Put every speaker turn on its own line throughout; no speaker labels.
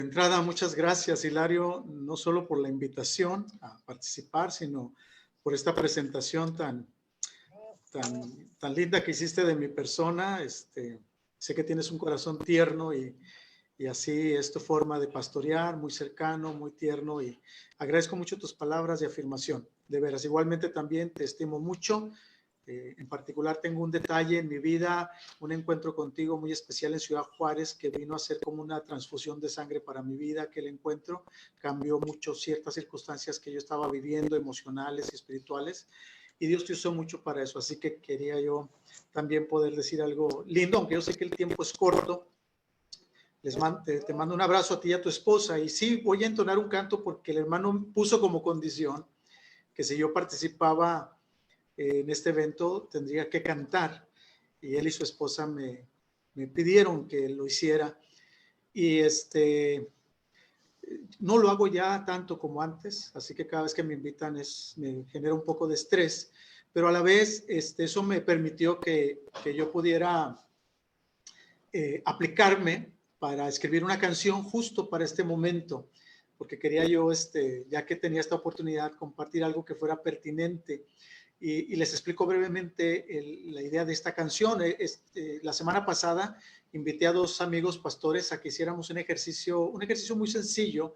De entrada, muchas gracias, Hilario, no solo por la invitación a participar, sino por esta presentación tan linda que hiciste de mi persona. Sé que tienes un corazón tierno y así es tu forma de pastorear, muy cercano, muy tierno, y agradezco mucho tus palabras de afirmación. De veras, igualmente también te estimo mucho. En particular tengo un detalle en mi vida, un encuentro contigo muy especial en Ciudad Juárez que vino a ser como una transfusión de sangre para mi vida. Aquel encuentro cambió mucho ciertas circunstancias que yo estaba viviendo, emocionales y espirituales, y Dios te usó mucho para eso. Así que quería yo también poder decir algo lindo, aunque yo sé que el tiempo es corto. Te mando un abrazo a ti y a tu esposa. Y sí, voy a entonar un canto porque el hermano puso como condición que si yo participaba en este evento tendría que cantar, y él y su esposa me pidieron que lo hiciera, y no lo hago ya tanto como antes, así que cada vez que me invitan me genera un poco de estrés, pero a la vez eso me permitió que yo pudiera aplicarme para escribir una canción justo para este momento, porque quería yo, ya que tenía esta oportunidad, compartir algo que fuera pertinente. Y les explico brevemente la idea de esta canción. La semana pasada invité a dos amigos pastores a que hiciéramos un ejercicio muy sencillo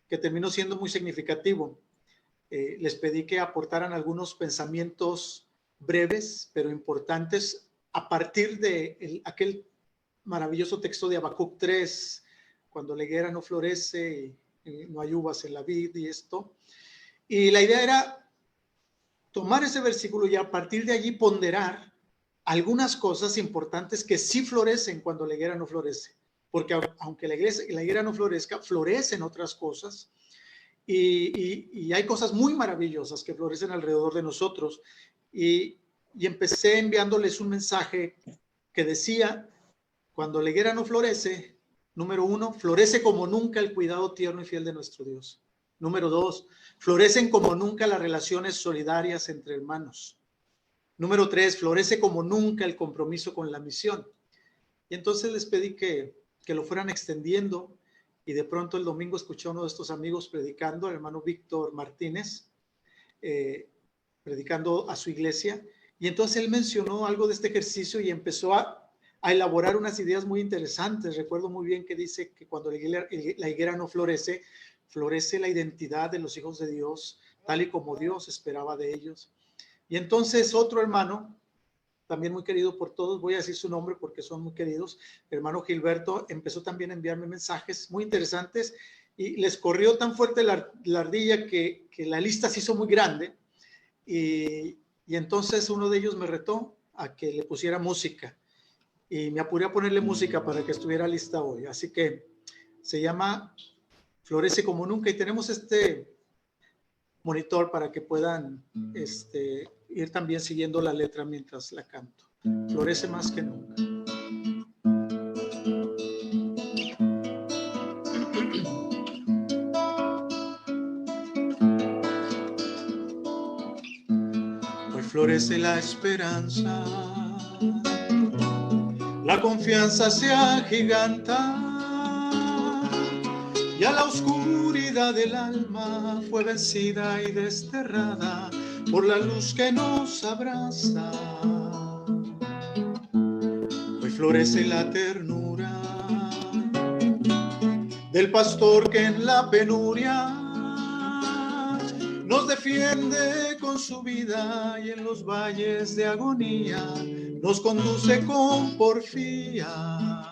que terminó siendo muy significativo. Les pedí que aportaran algunos pensamientos breves pero importantes a partir de aquel maravilloso texto de Habacuc 3, cuando la higuera no florece y no hay uvas en la vid y esto. Y la idea era tomar ese versículo y a partir de allí ponderar algunas cosas importantes que sí florecen cuando la higuera no florece, porque aunque la higuera no florezca, florecen otras cosas, y hay cosas muy maravillosas que florecen alrededor de nosotros, y empecé enviándoles un mensaje que decía: cuando la higuera no florece, número 1, florece como nunca el cuidado tierno y fiel de nuestro Dios. Número 2, florecen como nunca las relaciones solidarias entre hermanos. Número 3, florece como nunca el compromiso con la misión. Y entonces les pedí que lo fueran extendiendo, y de pronto el domingo escuché a uno de estos amigos predicando, el hermano Víctor Martínez, predicando a su iglesia, y entonces él mencionó algo de este ejercicio y empezó a elaborar unas ideas muy interesantes. Recuerdo muy bien que dice que cuando la higuera no florece, florece la identidad de los hijos de Dios, tal y como Dios esperaba de ellos. Y entonces otro hermano, también muy querido por todos, voy a decir su nombre porque son muy queridos, el hermano Gilberto, empezó también a enviarme mensajes muy interesantes, y les corrió tan fuerte la ardilla que la lista se hizo muy grande, y entonces uno de ellos me retó a que le pusiera música, y me apuré a ponerle música para que estuviera lista hoy. Así que se llama Florece como nunca, y tenemos este monitor para que puedan ir también siguiendo la letra mientras la canto. Florece más que nunca. Hoy florece la esperanza, la confianza se agiganta, ya la oscuridad del alma fue vencida y desterrada por la luz que nos abraza. Hoy florece la ternura del pastor que en la penuria nos defiende con su vida, y en los valles de agonía nos conduce con porfía.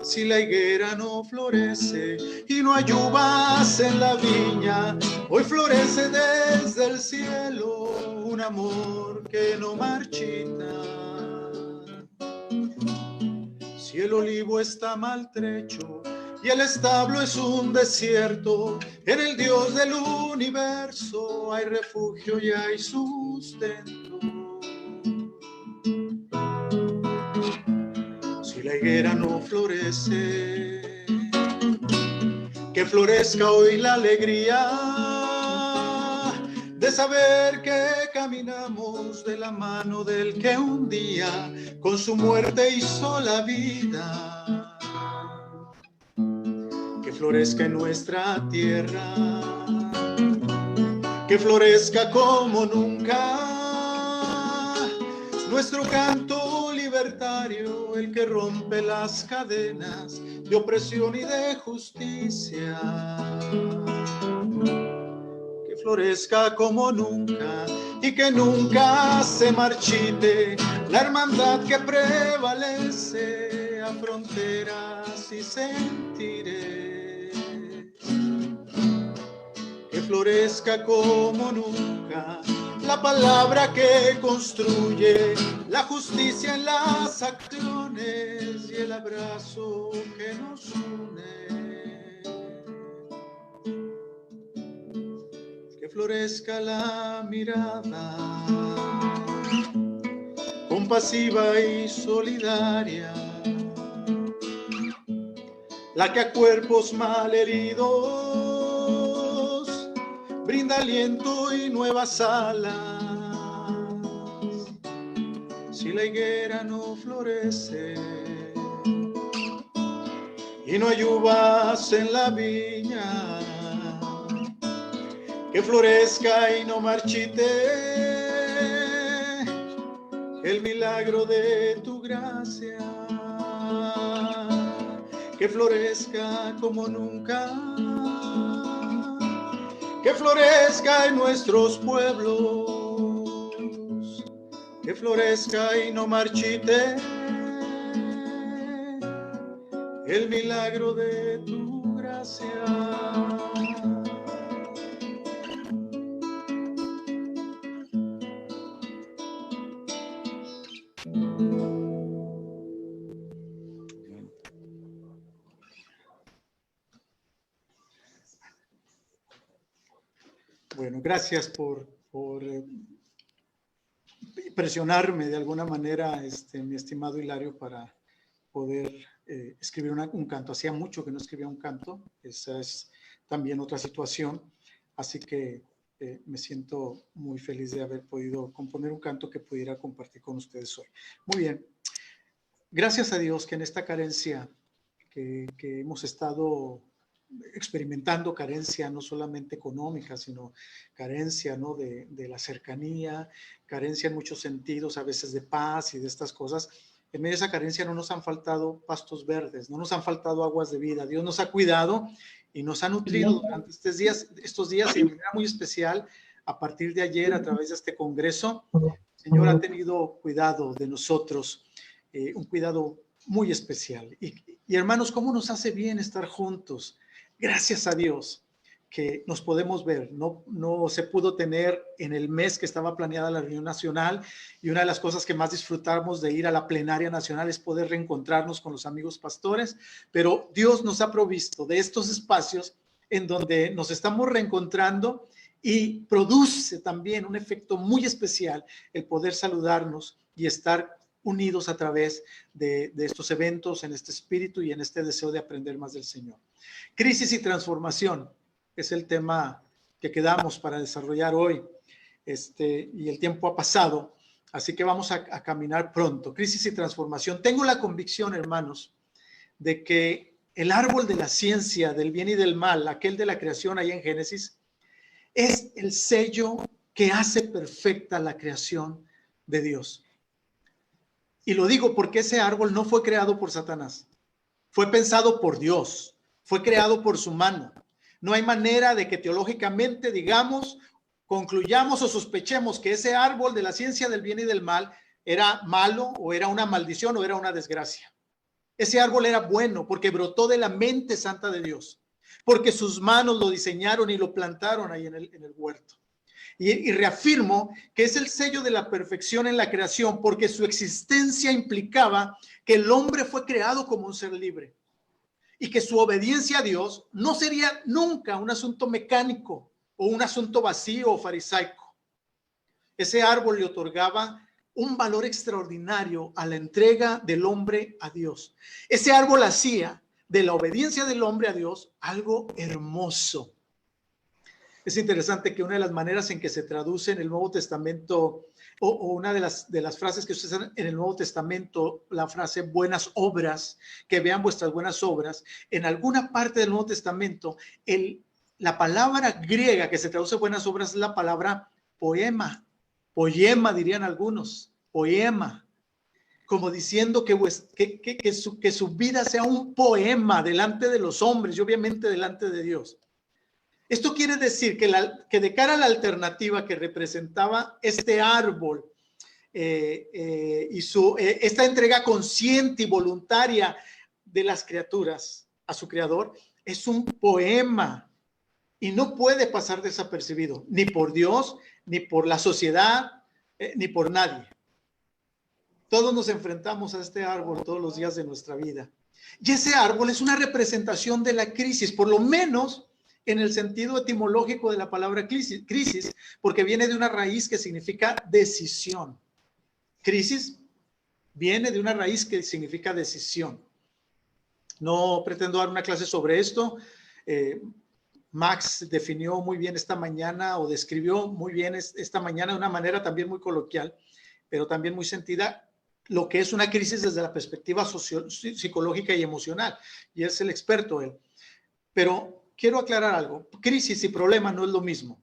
Si la higuera no florece y no hay uvas en la viña, hoy florece desde el cielo un amor que no marchita. Si el olivo está maltrecho y el establo es un desierto, en el Dios del universo hay refugio y hay sustento. Si la higuera no florece, que florezca hoy la alegría de saber que caminamos de la mano del que un día con su muerte hizo la vida. florezca en nuestra tierra, que florezca como nunca nuestro canto libertario, el que rompe las cadenas de opresión y de justicia. Que florezca como nunca y que nunca se marchite la hermandad que prevalece a fronteras y sentires. Que florezca como nunca la palabra que construye la justicia en las acciones y el abrazo que nos une. Que florezca la mirada compasiva y solidaria, la que a cuerpos malheridos brinda aliento y nuevas alas. Si la higuera no florece y no hay uvas en la viña, que florezca y no marchite el milagro de tu gracia. Que florezca como nunca, que florezca en nuestros pueblos, que florezca y no marchite el milagro de tu gracia. Bueno, gracias por presionarme de alguna manera, mi estimado Hilario, para poder escribir un canto. Hacía mucho que no escribía un canto, esa es también otra situación, así que me siento muy feliz de haber podido componer un canto que pudiera compartir con ustedes hoy. Muy bien, gracias a Dios que en esta carencia que hemos estado experimentando, carencia no solamente económica, sino carencia, ¿no?, de la cercanía, carencia en muchos sentidos, a veces de paz y de estas cosas. En medio de esa carencia no nos han faltado pastos verdes, no nos han faltado aguas de vida. Dios nos ha cuidado y nos ha nutrido durante estos días y de manera muy especial a partir de ayer a través de este congreso. El Señor ha tenido cuidado de nosotros, un cuidado muy especial. Y hermanos, ¿cómo nos hace bien estar juntos? Gracias a Dios que nos podemos ver. No se pudo tener en el mes que estaba planeada la reunión nacional, y una de las cosas que más disfrutamos de ir a la plenaria nacional es poder reencontrarnos con los amigos pastores, pero Dios nos ha provisto de estos espacios en donde nos estamos reencontrando y produce también un efecto muy especial el poder saludarnos y estar unidos a través de estos eventos, en este espíritu y en este deseo de aprender más del Señor. Crisis y transformación es el tema que quedamos para desarrollar hoy, y el tiempo ha pasado, así que vamos a caminar pronto. Crisis y transformación. Tengo la convicción, hermanos, de que el árbol de la ciencia del bien y del mal, aquel de la creación ahí en Génesis, es el sello que hace perfecta la creación de Dios. Y lo digo porque ese árbol no fue creado por Satanás, fue pensado por Dios, fue creado por su mano. No hay manera de que teológicamente digamos, concluyamos o sospechemos que ese árbol de la ciencia del bien y del mal era malo o era una maldición o era una desgracia. Ese árbol era bueno porque brotó de la mente santa de Dios, porque sus manos lo diseñaron y lo plantaron ahí en el huerto. Y reafirmo que es el sello de la perfección en la creación, porque su existencia implicaba que el hombre fue creado como un ser libre y que su obediencia a Dios no sería nunca un asunto mecánico o un asunto vacío o farisaico. Ese árbol le otorgaba un valor extraordinario a la entrega del hombre a Dios. Ese árbol hacía de la obediencia del hombre a Dios algo hermoso. Es interesante que una de las maneras en que se traduce en el Nuevo Testamento o una de las frases que se usan en el Nuevo Testamento, la frase buenas obras, que vean vuestras buenas obras. En alguna parte del Nuevo Testamento, la palabra griega que se traduce buenas obras es la palabra poema, poema dirían algunos, poema, como diciendo que su vida sea un poema delante de los hombres y obviamente delante de Dios. Esto quiere decir que de cara a la alternativa que representaba este árbol y esta entrega consciente y voluntaria de las criaturas a su creador, es un poema y no puede pasar desapercibido, ni por Dios, ni por la sociedad, ni por nadie. Todos nos enfrentamos a este árbol todos los días de nuestra vida. Y ese árbol es una representación de la crisis, por lo menos en el sentido etimológico de la palabra crisis, porque viene de una raíz que significa decisión. Crisis viene de una raíz que significa decisión. No pretendo dar una clase sobre esto. Max definió muy bien esta mañana o describió muy bien esta mañana de una manera también muy coloquial, pero también muy sentida, lo que es una crisis desde la perspectiva psicológica y emocional. Y es el experto él. Pero quiero aclarar algo. Crisis y problema no es lo mismo.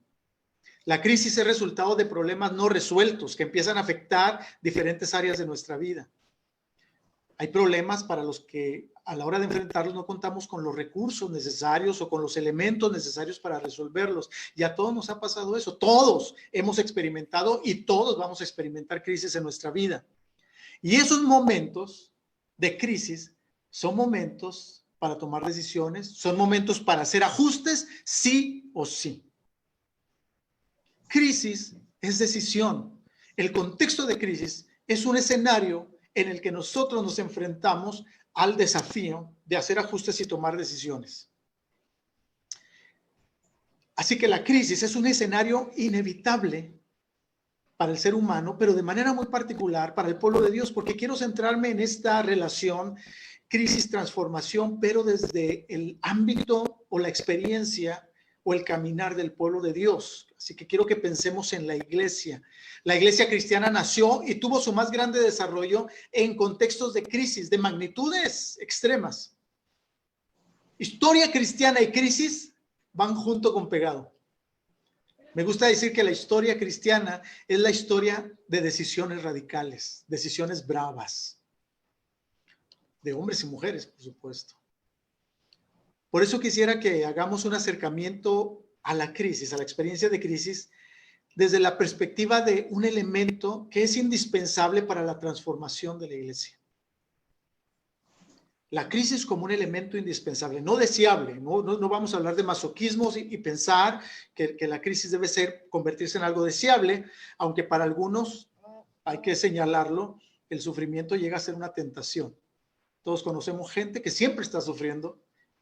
La crisis es resultado de problemas no resueltos que empiezan a afectar diferentes áreas de nuestra vida. Hay problemas para los que a la hora de enfrentarlos no contamos con los recursos necesarios o con los elementos necesarios para resolverlos. Y a todos nos ha pasado eso. Todos hemos experimentado y todos vamos a experimentar crisis en nuestra vida. Y esos momentos de crisis son momentos para tomar decisiones, son momentos para hacer ajustes, sí o sí. Crisis es decisión. El contexto de crisis es un escenario en el que nosotros nos enfrentamos al desafío de hacer ajustes y tomar decisiones. Así que la crisis es un escenario inevitable para el ser humano, pero de manera muy particular para el pueblo de Dios, porque quiero centrarme en esta relación crisis-transformación, pero desde el ámbito o la experiencia o el caminar del pueblo de Dios. Así que quiero que pensemos en la iglesia. La iglesia cristiana nació y tuvo su más grande desarrollo en contextos de crisis, de magnitudes extremas. Historia cristiana y crisis van junto con pegado. Me gusta decir que la historia cristiana es la historia de decisiones radicales, decisiones bravas, de hombres y mujeres, por supuesto. Por eso quisiera que hagamos un acercamiento a la crisis, a la experiencia de crisis, desde la perspectiva de un elemento que es indispensable para la transformación de la iglesia. La crisis como un elemento indispensable, no deseable. No vamos a hablar de masoquismos y pensar que la crisis debe convertirse en algo deseable, aunque para algunos, hay que señalarlo, el sufrimiento llega a ser una tentación. Todos conocemos gente que siempre está sufriendo,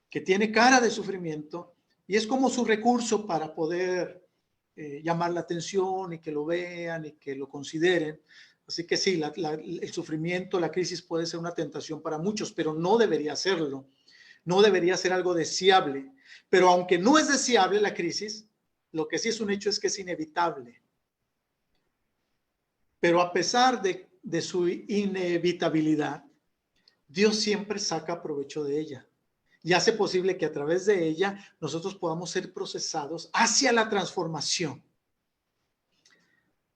que tiene cara de sufrimiento y es como su recurso para poder llamar la atención y que lo vean y que lo consideren. Así que sí, el sufrimiento, la crisis puede ser una tentación para muchos, pero no debería serlo. No debería ser algo deseable. Pero aunque no es deseable la crisis, lo que sí es un hecho es que es inevitable. Pero a pesar de su inevitabilidad, Dios siempre saca provecho de ella y hace posible que a través de ella nosotros podamos ser procesados hacia la transformación.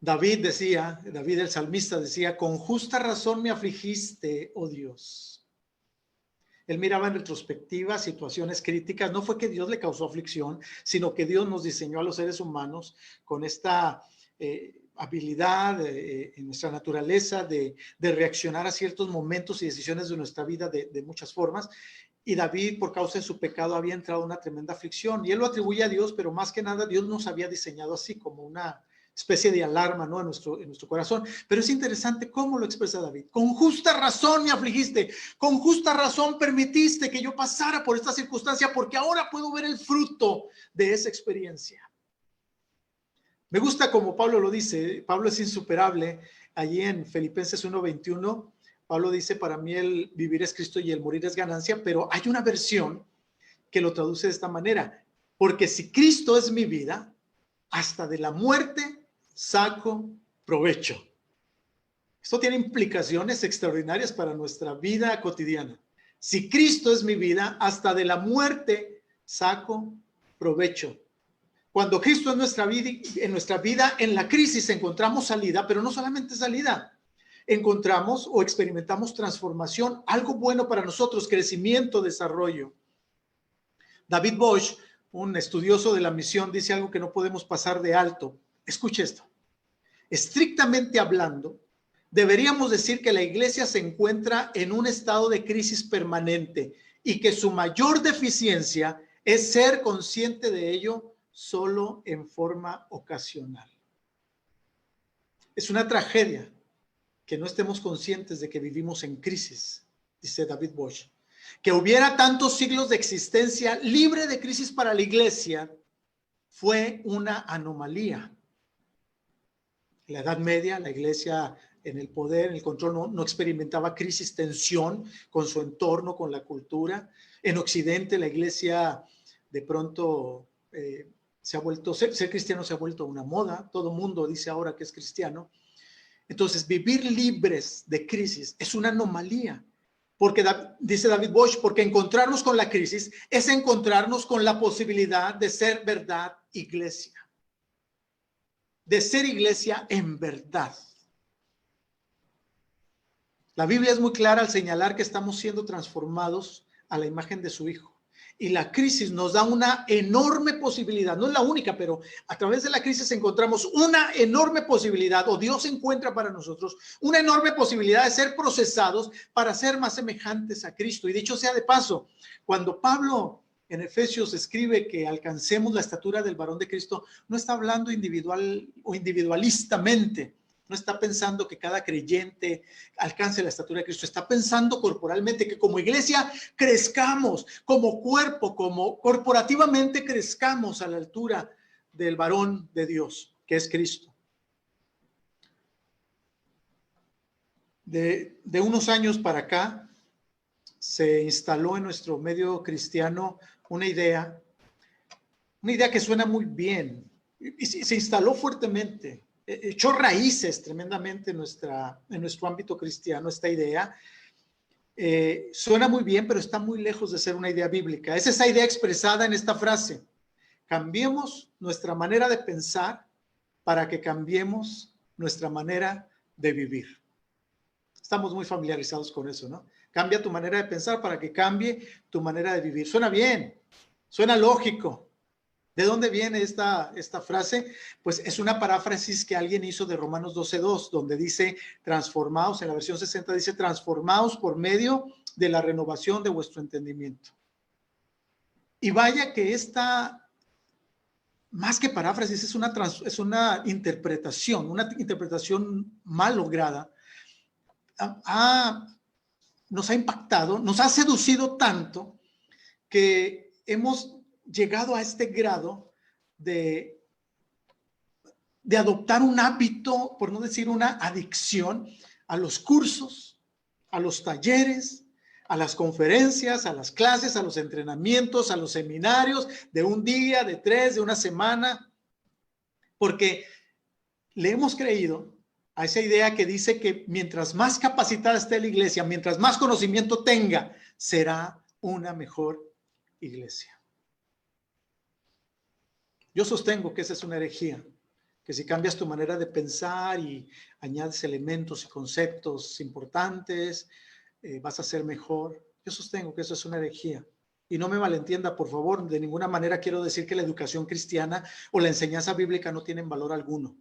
David el salmista decía, con justa razón me afligiste, oh Dios. Él miraba en retrospectiva situaciones críticas. No fue que Dios le causó aflicción, sino que Dios nos diseñó a los seres humanos con esta habilidad en nuestra naturaleza de reaccionar a ciertos momentos y decisiones de nuestra vida de muchas formas. Y David, por causa de su pecado, había entrado en una tremenda aflicción. Y él lo atribuye a Dios, pero más que nada Dios nos había diseñado así, como una especie de alarma, ¿no? en nuestro corazón. Pero es interesante cómo lo expresa David. Con justa razón me afligiste, con justa razón permitiste que yo pasara por esta circunstancia, porque ahora puedo ver el fruto de esa experiencia. Me gusta como Pablo lo dice. Pablo es insuperable. Allí en Filipenses 1:21, Pablo dice, para mí el vivir es Cristo y el morir es ganancia, pero hay una versión que lo traduce de esta manera. Porque si Cristo es mi vida, hasta de la muerte saco provecho. Esto tiene implicaciones extraordinarias para nuestra vida cotidiana. Si Cristo es mi vida, hasta de la muerte saco provecho. Cuando Cristo es nuestra vida, en la crisis encontramos salida, pero no solamente salida. Encontramos o experimentamos transformación, algo bueno para nosotros, crecimiento, desarrollo. David Bosch, un estudioso de la misión, dice algo que no podemos pasar de alto. Escuche esto. Estrictamente hablando, deberíamos decir que la iglesia se encuentra en un estado de crisis permanente y que su mayor deficiencia es ser consciente de ello solo en forma ocasional. Es una tragedia que no estemos conscientes de que vivimos en crisis, dice David Bosch. Que hubiera tantos siglos de existencia libre de crisis para la iglesia fue una anomalía. En la Edad Media, la iglesia en el poder, en el control, no experimentaba crisis, tensión con su entorno, con la cultura. En Occidente, la iglesia de pronto ser cristiano se ha vuelto una moda. Todo mundo dice ahora que es cristiano. Entonces, vivir libres de crisis es una anomalía, porque dice David Bosch, porque encontrarnos con la crisis es encontrarnos con la posibilidad de ser verdad iglesia, de ser iglesia en verdad. La Biblia es muy clara al señalar que estamos siendo transformados a la imagen de su Hijo. Y la crisis nos da una enorme posibilidad, no es la única, pero a través de la crisis encontramos una enorme posibilidad, o Dios encuentra para nosotros una enorme posibilidad de ser procesados para ser más semejantes a Cristo. Y dicho sea de paso, cuando Pablo en Efesios escribe que alcancemos la estatura del varón de Cristo, no está hablando individual o individualistamente. No está pensando que cada creyente alcance la estatura de Cristo. Está pensando corporalmente que como iglesia crezcamos, como cuerpo, como corporativamente crezcamos a la altura del varón de Dios, que es Cristo. De unos años para acá, se instaló en nuestro medio cristiano una idea que suena muy bien y se instaló fuertemente. Echó raíces tremendamente en nuestro ámbito cristiano esta idea. Suena muy bien, pero está muy lejos de ser una idea bíblica. Es esa idea expresada en esta frase: cambiemos nuestra manera de pensar para que cambiemos nuestra manera de vivir. Estamos muy familiarizados con eso, ¿no? Cambia tu manera de pensar para que cambie tu manera de vivir. Suena bien, suena lógico. ¿De dónde viene esta frase? Pues es una paráfrasis que alguien hizo de Romanos 12:2, donde dice transformaos, en la versión 60 dice transformaos por medio de la renovación de vuestro entendimiento. Y vaya que esta, más que paráfrasis, es una interpretación mal lograda. Nos ha impactado, nos ha seducido tanto que hemos llegado a este grado de adoptar un hábito, por no decir una adicción, a los cursos, a los talleres, a las conferencias, a las clases, a los entrenamientos, a los seminarios de un día, de 3, de una semana, porque le hemos creído a esa idea que dice que mientras más capacitada esté la iglesia, mientras más conocimiento tenga, será una mejor iglesia. Yo sostengo que esa es una herejía, que si cambias tu manera de pensar y añades elementos y conceptos importantes, vas a ser mejor. Yo sostengo que eso es una herejía. Y no me malentienda, por favor, de ninguna manera quiero decir que la educación cristiana o la enseñanza bíblica no tienen valor alguno.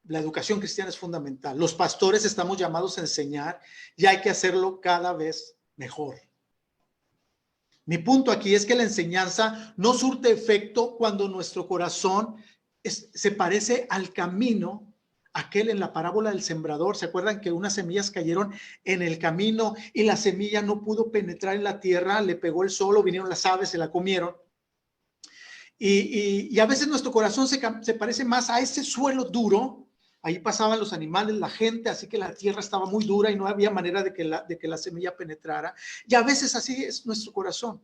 La educación cristiana es fundamental. Los pastores estamos llamados a enseñar y hay que hacerlo cada vez mejor. Mi punto aquí es que la enseñanza no surte efecto cuando nuestro corazón se parece al camino, aquel en la parábola del sembrador. ¿Se acuerdan que unas semillas cayeron en el camino y la semilla no pudo penetrar en la tierra? Le pegó el sol, vinieron las aves, se la comieron. Y a veces nuestro corazón se parece más a ese suelo duro. Ahí pasaban los animales, la gente, así que la tierra estaba muy dura y no había manera de que la semilla penetrara. Y a veces así es nuestro corazón.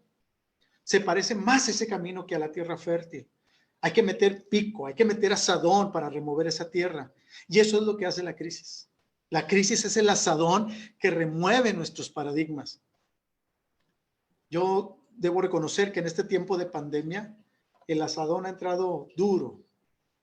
Se parece más a ese camino que a la tierra fértil. Hay que meter pico, hay que meter asadón para remover esa tierra. Y eso es lo que hace la crisis. La crisis es el asadón que remueve nuestros paradigmas. Yo debo reconocer que en este tiempo de pandemia, el asadón ha entrado duro,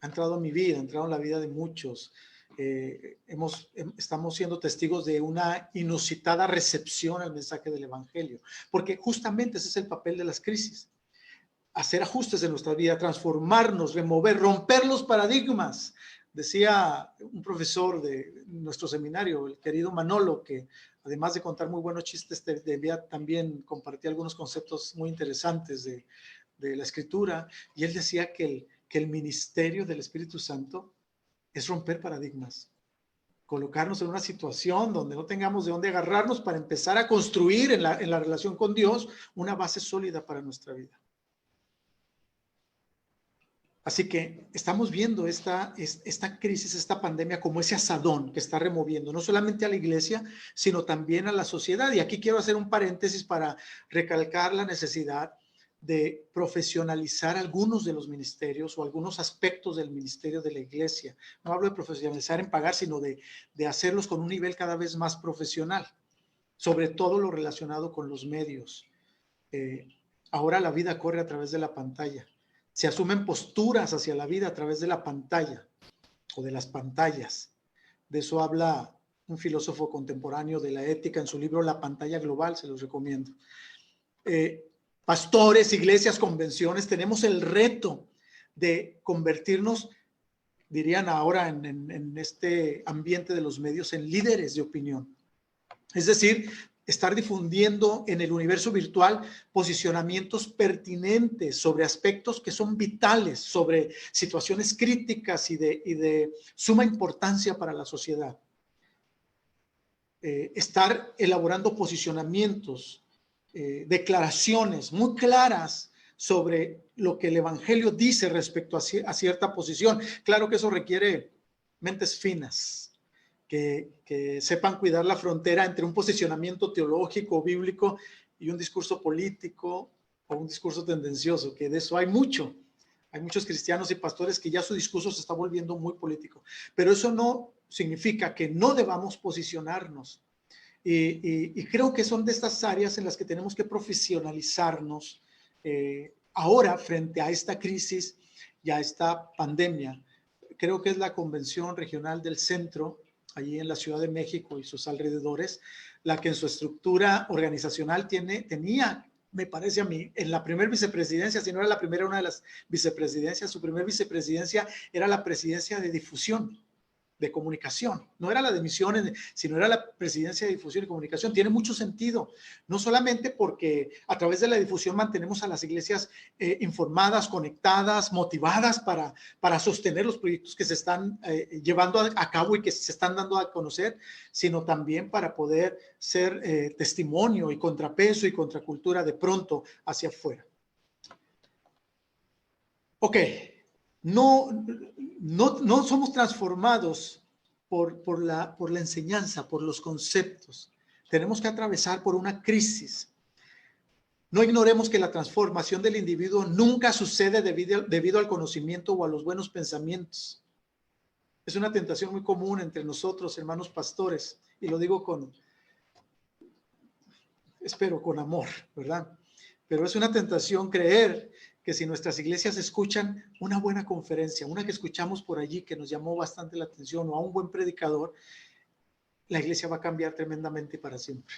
ha entrado en mi vida, ha entrado en la vida de muchos. Estamos siendo testigos de una inusitada recepción al mensaje del Evangelio, porque justamente ese es el papel de las crisis. Hacer ajustes en nuestra vida, transformarnos, remover, romper los paradigmas. Decía un profesor de nuestro seminario, el querido Manolo, que además de contar muy buenos chistes, debía también compartir algunos conceptos muy interesantes de la escritura, y él decía que el ministerio del Espíritu Santo es romper paradigmas, colocarnos en una situación donde no tengamos de dónde agarrarnos para empezar a construir en la relación con Dios una base sólida para nuestra vida. Así que estamos viendo esta crisis, esta pandemia como ese asadón que está removiendo no solamente a la iglesia, sino también a la sociedad. Y aquí quiero hacer un paréntesis para recalcar la necesidad de profesionalizar algunos de los ministerios o algunos aspectos del ministerio de la iglesia. No hablo de profesionalizar en pagar, sino de hacerlos con un nivel cada vez más profesional, sobre todo lo relacionado con los medios. Ahora la vida corre a través de la pantalla. Se asumen posturas hacia la vida a través de la pantalla o de las pantallas. De eso habla un filósofo contemporáneo de la ética en su libro La pantalla global, se los recomiendo. Pastores, iglesias, convenciones, tenemos el reto de convertirnos, dirían ahora en este ambiente de los medios, en líderes de opinión. Es decir, estar difundiendo en el universo virtual posicionamientos pertinentes sobre aspectos que son vitales, sobre situaciones críticas y de suma importancia para la sociedad. Estar elaborando posicionamientos, declaraciones muy claras sobre lo que el Evangelio dice respecto a cierta posición. Claro que eso requiere mentes finas, que sepan cuidar la frontera entre un posicionamiento teológico, bíblico, y un discurso político o un discurso tendencioso, que de eso hay mucho. Hay muchos cristianos y pastores que ya su discurso se está volviendo muy político, pero eso no significa que no debamos posicionarnos. Y creo que son de estas áreas en las que tenemos que profesionalizarnos ahora frente a esta crisis y a esta pandemia. Creo que es la Convención Regional del Centro, allí en la Ciudad de México y sus alrededores, la que en su estructura organizacional tenía, me parece a mí, en la primera vicepresidencia, si no era la primera, una de las vicepresidencias, su primera vicepresidencia era la presidencia de difusión, de comunicación. No era la de misiones, sino era la presidencia de difusión y comunicación. Tiene mucho sentido, no solamente porque a través de la difusión mantenemos a las iglesias informadas, conectadas, motivadas para sostener los proyectos que se están llevando a cabo y que se están dando a conocer, sino también para poder ser testimonio y contrapeso y contracultura de pronto hacia afuera. Ok. No somos transformados por la enseñanza, por los conceptos. Tenemos que atravesar por una crisis. No ignoremos que la transformación del individuo nunca sucede debido al conocimiento o a los buenos pensamientos. Es una tentación muy común entre nosotros, hermanos pastores, y lo digo espero con amor, ¿verdad? Pero es una tentación creer que si nuestras iglesias escuchan una buena conferencia, una que escuchamos por allí que nos llamó bastante la atención, o a un buen predicador, la iglesia va a cambiar tremendamente para siempre.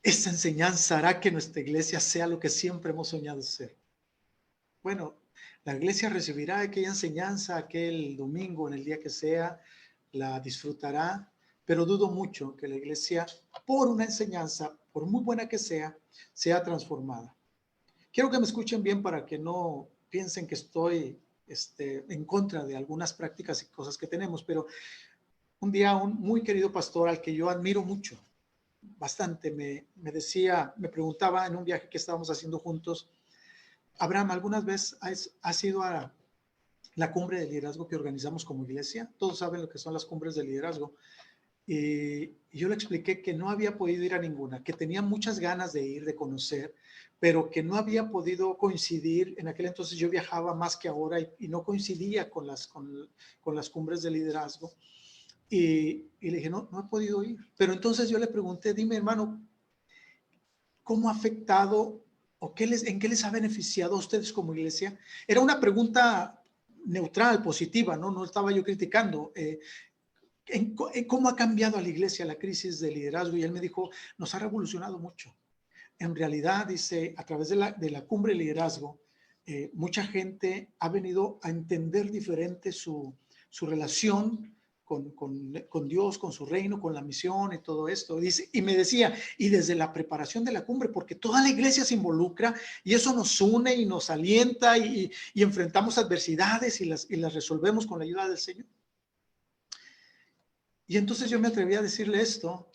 Esta enseñanza hará que nuestra iglesia sea lo que siempre hemos soñado ser. Bueno, la iglesia recibirá aquella enseñanza aquel domingo, en el día que sea, la disfrutará, pero dudo mucho que la iglesia, por una enseñanza, por muy buena que sea transformada. Quiero que me escuchen bien para que no piensen que estoy en contra de algunas prácticas y cosas que tenemos, pero un día un muy querido pastor al que yo admiro mucho, bastante, me preguntaba en un viaje que estábamos haciendo juntos: Abraham, ¿algunas veces has ido a la cumbre de liderazgo que organizamos como iglesia? Todos saben lo que son las cumbres de liderazgo. Y yo le expliqué que no había podido ir a ninguna, que tenía muchas ganas de ir, de conocer, pero que no había podido coincidir. En aquel entonces yo viajaba más que ahora y no coincidía con las cumbres de liderazgo. Y le dije, no he podido ir. Pero entonces yo le pregunté, dime hermano, ¿cómo ha afectado o en qué les ha beneficiado a ustedes como iglesia? Era una pregunta neutral, positiva, no estaba yo criticando. ¿En cómo ha cambiado a la iglesia la crisis de liderazgo? Y él me dijo, nos ha revolucionado mucho. En realidad, dice, a través de la cumbre de liderazgo, mucha gente ha venido a entender diferente su relación con Dios, con su reino, con la misión y todo esto. Dice, y me decía, y desde la preparación de la cumbre, porque toda la iglesia se involucra y eso nos une y nos alienta y enfrentamos adversidades y las resolvemos con la ayuda del Señor. Y entonces yo me atreví a decirle esto,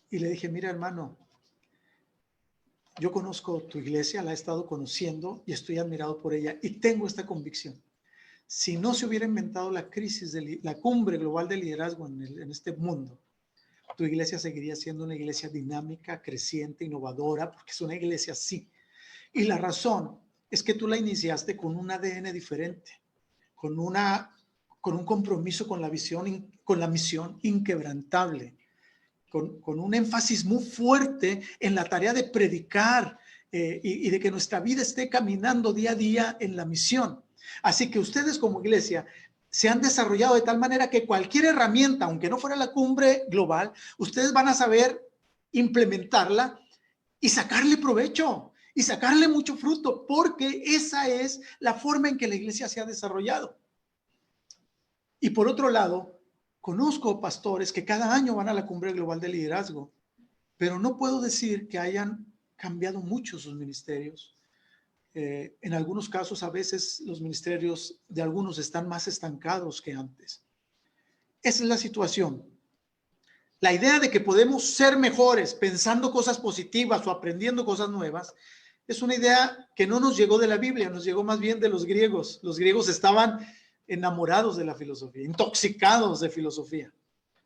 y le dije, mira hermano, yo conozco tu iglesia, la he estado conociendo y estoy admirado por ella y tengo esta convicción. Si no se hubiera inventado la crisis de la cumbre global de liderazgo en este mundo, tu iglesia seguiría siendo una iglesia dinámica, creciente, innovadora, porque es una iglesia así. Y la razón es que tú la iniciaste con un ADN diferente, con un compromiso con la visión, con la misión inquebrantable, con un énfasis muy fuerte en la tarea de predicar y de que nuestra vida esté caminando día a día en la misión. Así que ustedes como iglesia se han desarrollado de tal manera que cualquier herramienta, aunque no fuera la cumbre global, ustedes van a saber implementarla y sacarle provecho y sacarle mucho fruto, porque esa es la forma en que la iglesia se ha desarrollado. Y por otro lado, conozco pastores que cada año van a la cumbre global de liderazgo, pero no puedo decir que hayan cambiado mucho sus ministerios. En algunos casos, a veces los ministerios de algunos están más estancados que antes. Esa es la situación. La idea de que podemos ser mejores pensando cosas positivas o aprendiendo cosas nuevas es una idea que no nos llegó de la Biblia, nos llegó más bien de los griegos. Los griegos estaban enamorados de la filosofía, intoxicados de filosofía.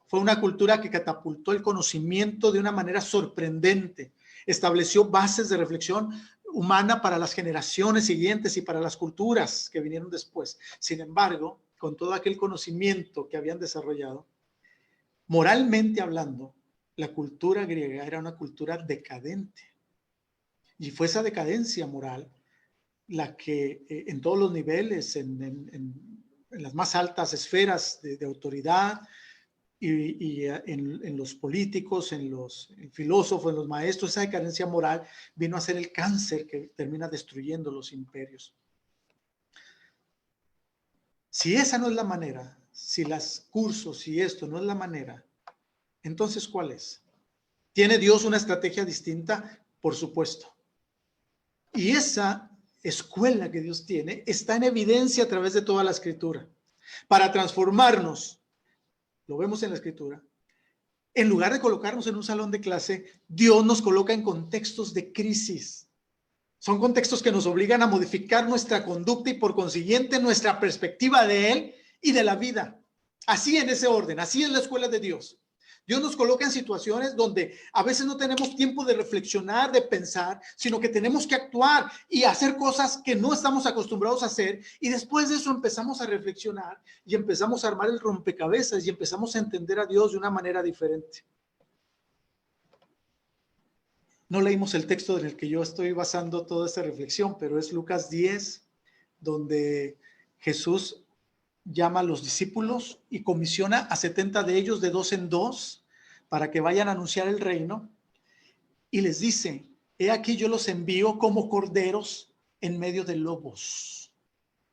Fue una cultura que catapultó el conocimiento de una manera sorprendente, estableció bases de reflexión humana para las generaciones siguientes y para las culturas que vinieron después. Sin embargo, con todo aquel conocimiento que habían desarrollado, moralmente hablando, la cultura griega era una cultura decadente. Y fue esa decadencia moral la que en todos los niveles, en las más altas esferas de autoridad y en los políticos, en los filósofos, en los maestros, esa decadencia moral vino a ser el cáncer que termina destruyendo los imperios. Si esa no es la manera, si los cursos y esto no es la manera, entonces ¿cuál es? ¿Tiene Dios una estrategia distinta? Por supuesto. Y esa escuela que Dios tiene está en evidencia a través de toda la Escritura. Para transformarnos, lo vemos en la Escritura, en lugar de colocarnos en un salón de clase, Dios nos coloca en contextos de crisis. Son contextos que nos obligan a modificar nuestra conducta y por consiguiente nuestra perspectiva de Él y de la vida. Así en ese orden, así es la escuela de Dios. Dios nos coloca en situaciones donde a veces no tenemos tiempo de reflexionar, de pensar, sino que tenemos que actuar y hacer cosas que no estamos acostumbrados a hacer. Y después de eso empezamos a reflexionar y empezamos a armar el rompecabezas y empezamos a entender a Dios de una manera diferente. No leímos el texto en el que yo estoy basando toda esta reflexión, pero es Lucas 10, donde Jesús llama a los discípulos y comisiona a 70 de ellos de 2 en 2 para que vayan a anunciar el reino y les dice, he aquí yo los envío como corderos en medio de lobos.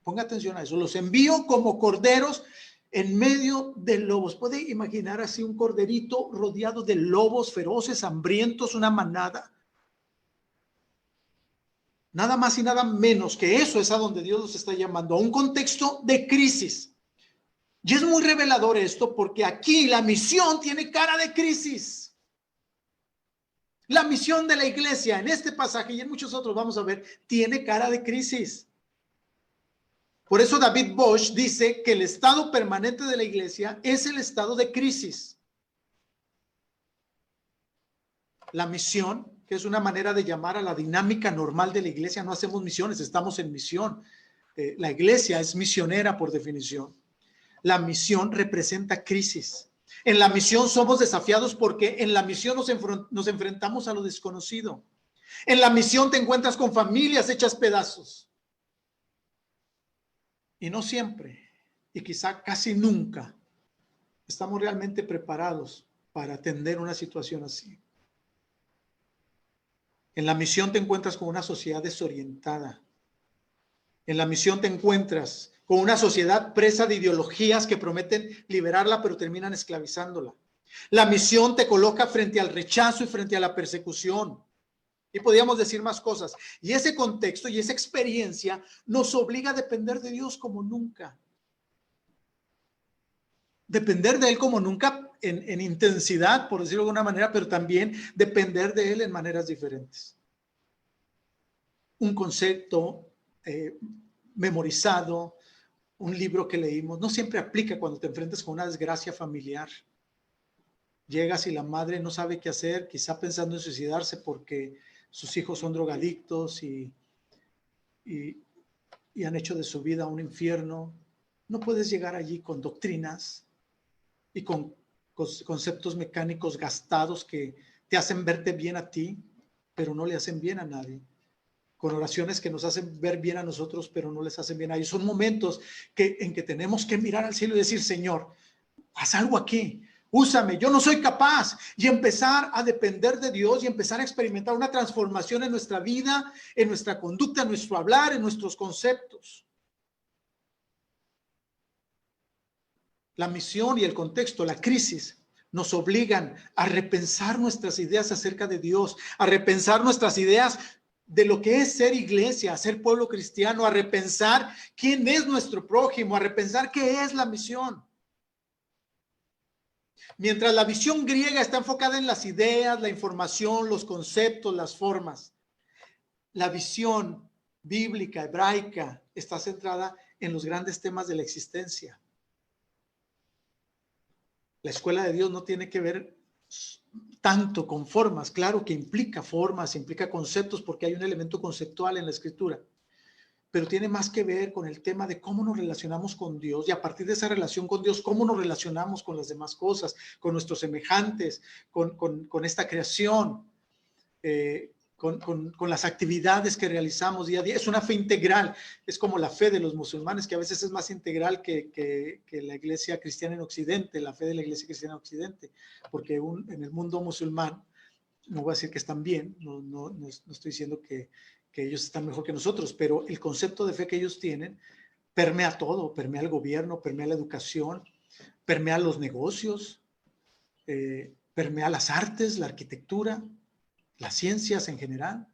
Ponga atención a eso, los envío como corderos en medio de lobos. ¿Puede imaginar así un corderito rodeado de lobos feroces, hambrientos, una manada? Nada más y nada menos que eso es a donde Dios los está llamando, a un contexto de crisis. Y es muy revelador esto porque aquí la misión tiene cara de crisis. La misión de la iglesia en este pasaje y en muchos otros, vamos a ver, tiene cara de crisis. Por eso David Bosch dice que el estado permanente de la iglesia es el estado de crisis. La misión, que es una manera de llamar a la dinámica normal de la iglesia, no hacemos misiones, estamos en misión. La iglesia es misionera por definición. La misión representa crisis. En la misión somos desafiados porque en la misión nos enfrentamos a lo desconocido. En la misión te encuentras con familias hechas pedazos. Y no siempre, y quizá casi nunca, estamos realmente preparados para atender una situación así. En la misión te encuentras con una sociedad desorientada. En la misión te encuentras con una sociedad presa de ideologías que prometen liberarla, pero terminan esclavizándola. La misión te coloca frente al rechazo y frente a la persecución. Y podríamos decir más cosas. Y ese contexto y esa experiencia nos obliga a depender de Dios como nunca. Depender de Él como nunca en intensidad, por decirlo de alguna manera, pero también depender de Él en maneras diferentes. Un concepto memorizado, un libro que leímos, no siempre aplica cuando te enfrentas con una desgracia familiar. Llegas y la madre no sabe qué hacer, quizá pensando en suicidarse porque sus hijos son drogadictos y han hecho de su vida un infierno. No puedes llegar allí con doctrinas y con conceptos mecánicos gastados que te hacen verte bien a ti, pero no le hacen bien a nadie. Con oraciones que nos hacen ver bien a nosotros, pero no les hacen bien a ellos. Son momentos en que tenemos que mirar al cielo y decir, Señor, haz algo aquí. Úsame, yo no soy capaz, y empezar a depender de Dios y empezar a experimentar una transformación en nuestra vida, en nuestra conducta, en nuestro hablar, en nuestros conceptos. La misión y el contexto, la crisis, nos obligan a repensar nuestras ideas acerca de Dios, a repensar nuestras ideas de lo que es ser iglesia, ser pueblo cristiano, a repensar quién es nuestro prójimo, a repensar qué es la misión. Mientras la visión griega está enfocada en las ideas, la información, los conceptos, las formas, la visión bíblica, hebraica, está centrada en los grandes temas de la existencia. La escuela de Dios no tiene que ver tanto con formas, claro que implica formas, implica conceptos, porque hay un elemento conceptual en la escritura, pero tiene más que ver con el tema de cómo nos relacionamos con Dios, y a partir de esa relación con Dios, cómo nos relacionamos con las demás cosas, con nuestros semejantes, con esta creación, con las actividades que realizamos día a día. Es una fe integral, es como la fe de los musulmanes, que a veces es más integral que la iglesia cristiana en Occidente, la fe de la iglesia cristiana en Occidente, porque en el mundo musulmán, no voy a decir que están bien, no estoy diciendo que ellos están mejor que nosotros, pero el concepto de fe que ellos tienen permea todo, permea el gobierno, permea la educación, permea los negocios, permea las artes, la arquitectura, las ciencias en general.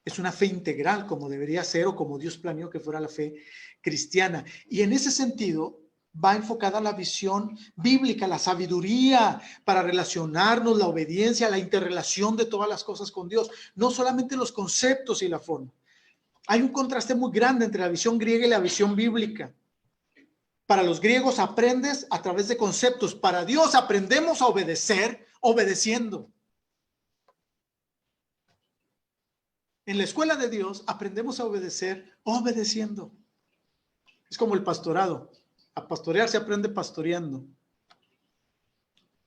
Es una fe integral, como debería ser, o como Dios planeó que fuera la fe cristiana. Y en ese sentido va enfocada la visión bíblica, la sabiduría para relacionarnos, la obediencia, la interrelación de todas las cosas con Dios, no solamente los conceptos y la forma. Hay un contraste muy grande entre la visión griega y la visión bíblica. Para los griegos aprendes a través de conceptos, para Dios aprendemos a obedecer obedeciendo. En la escuela de Dios aprendemos a obedecer obedeciendo. Es como el pastorado. A pastorear se aprende pastoreando.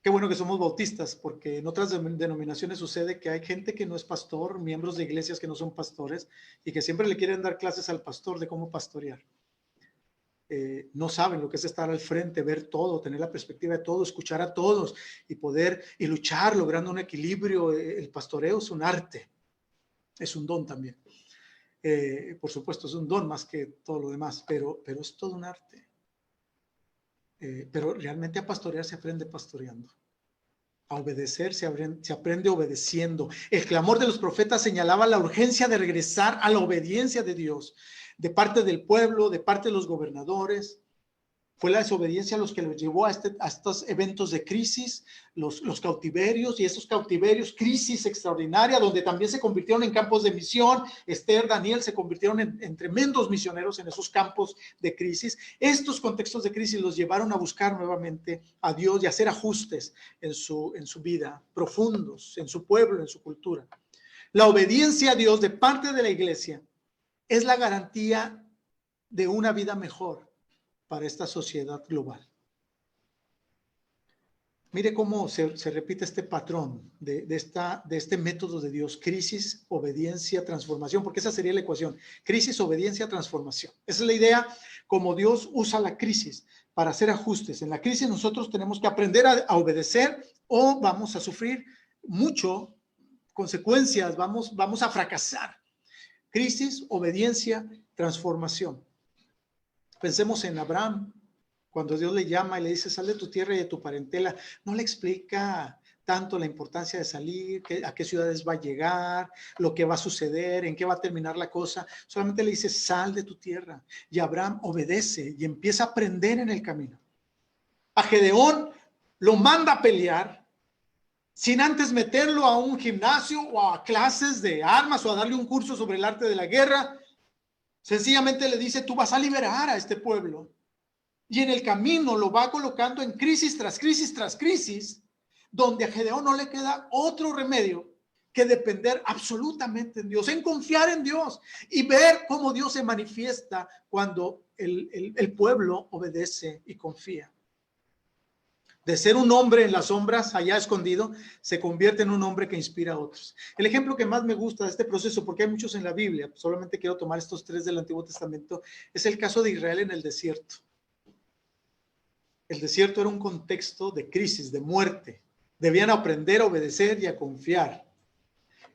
Qué bueno que somos bautistas, porque en otras denominaciones sucede que hay gente que no es pastor, miembros de iglesias que no son pastores, y que siempre le quieren dar clases al pastor de cómo pastorear. No saben lo que es estar al frente, ver todo, tener la perspectiva de todo, escuchar a todos y poder y luchar logrando un equilibrio. El pastoreo es un arte, es un don también. Por supuesto, es un don más que todo lo demás, pero es todo un arte. Pero realmente a pastorear se aprende pastoreando. A obedecer se aprende obedeciendo. El clamor de los profetas señalaba la urgencia de regresar a la obediencia de Dios, de parte del pueblo, de parte de los gobernadores. Fue la desobediencia los que los llevó a estos eventos de crisis, los cautiverios, y esos cautiverios, crisis extraordinaria, donde también se convirtieron en campos de misión. Esther, Daniel se convirtieron en tremendos misioneros en esos campos de crisis. Estos contextos de crisis los llevaron a buscar nuevamente a Dios y a hacer ajustes en su vida, profundos, en su pueblo, en su cultura. La obediencia a Dios de parte de la iglesia es la garantía de una vida mejor para esta sociedad global. Mire cómo se repite este patrón de este método de Dios: crisis, obediencia, transformación, porque esa sería la ecuación: crisis, obediencia, transformación. Esa es la idea, como Dios usa la crisis para hacer ajustes. En la crisis nosotros tenemos que aprender a obedecer, o vamos a sufrir mucho consecuencias, vamos a fracasar. Crisis, obediencia, transformación. Pensemos en Abraham, cuando Dios le llama y le dice: sal de tu tierra y de tu parentela. No le explica tanto la importancia de salir, a qué ciudades va a llegar, lo que va a suceder, en qué va a terminar la cosa. Solamente le dice: sal de tu tierra. Y Abraham obedece y empieza a aprender en el camino. A Gedeón lo manda a pelear sin antes meterlo a un gimnasio o a clases de armas o a darle un curso sobre el arte de la guerra. Sencillamente le dice: tú vas a liberar a este pueblo. Y en el camino lo va colocando en crisis tras crisis tras crisis, donde a Gedeón no le queda otro remedio que depender absolutamente en Dios, en confiar en Dios y ver cómo Dios se manifiesta cuando el pueblo obedece y confía. De ser un hombre en las sombras, allá escondido, se convierte en un hombre que inspira a otros. El ejemplo que más me gusta de este proceso, porque hay muchos en la Biblia, solamente quiero tomar estos 3 del Antiguo Testamento, es el caso de Israel en el desierto. El desierto era un contexto de crisis, de muerte. Debían aprender a obedecer y a confiar.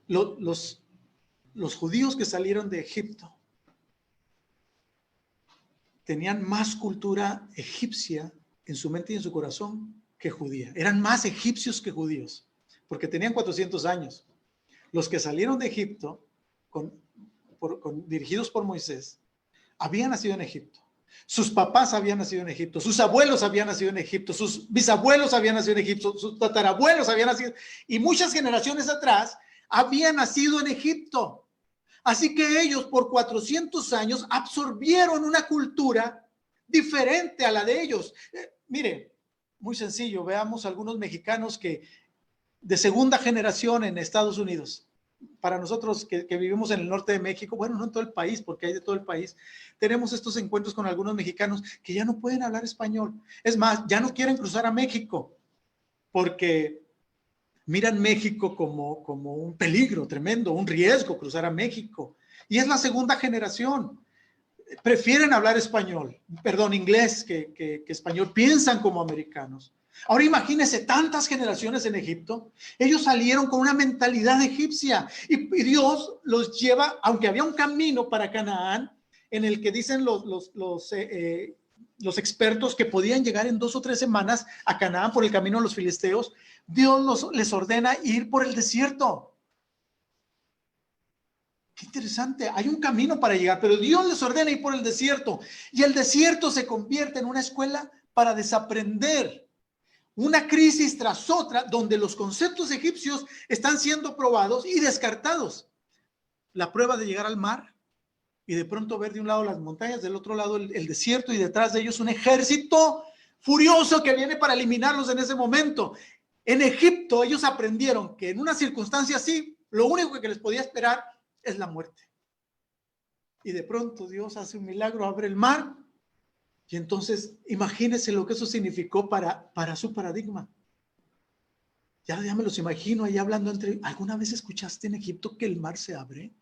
Los judíos que salieron de Egipto tenían más cultura egipcia en su mente y en su corazón que judía. Eran más egipcios que judíos, porque tenían 400 años. Los que salieron de Egipto, dirigidos por Moisés, habían nacido en Egipto. Sus papás habían nacido en Egipto, sus abuelos habían nacido en Egipto, sus bisabuelos habían nacido en Egipto, sus tatarabuelos habían nacido, y muchas generaciones atrás habían nacido en Egipto. Así que ellos por 400 años absorbieron una cultura diferente a la de ellos. Mire, muy sencillo, veamos algunos mexicanos que de segunda generación en Estados Unidos. Para nosotros que vivimos en el norte de México, bueno, no en todo el país, porque hay de todo el país, tenemos estos encuentros con algunos mexicanos que ya no pueden hablar español. Es más, ya no quieren cruzar a México porque miran México como un peligro tremendo, un riesgo cruzar a México. Y es la segunda generación. Prefieren hablar inglés que español, piensan como americanos. Ahora imagínense tantas generaciones en Egipto. Ellos salieron con una mentalidad egipcia y Dios los lleva, aunque había un camino para Canaán en el que dicen los expertos que podían llegar en 2 o 3 semanas a Canaán por el camino de los filisteos. Dios les ordena ir por el desierto. Qué interesante, hay un camino para llegar, pero Dios les ordena ir por el desierto, y el desierto se convierte en una escuela para desaprender. Una crisis tras otra, donde los conceptos egipcios están siendo probados y descartados. La prueba de llegar al mar y de pronto ver de un lado las montañas, del otro lado el desierto, y detrás de ellos un ejército furioso que viene para eliminarlos en ese momento. En Egipto ellos aprendieron que en una circunstancia así, lo único que les podía esperar es la muerte. Y de pronto Dios hace un milagro, abre el mar, y entonces imagínense lo que eso significó para su paradigma. Ya me los imagino ahí hablando entre... ¿Alguna vez escuchaste en Egipto que el mar se abre?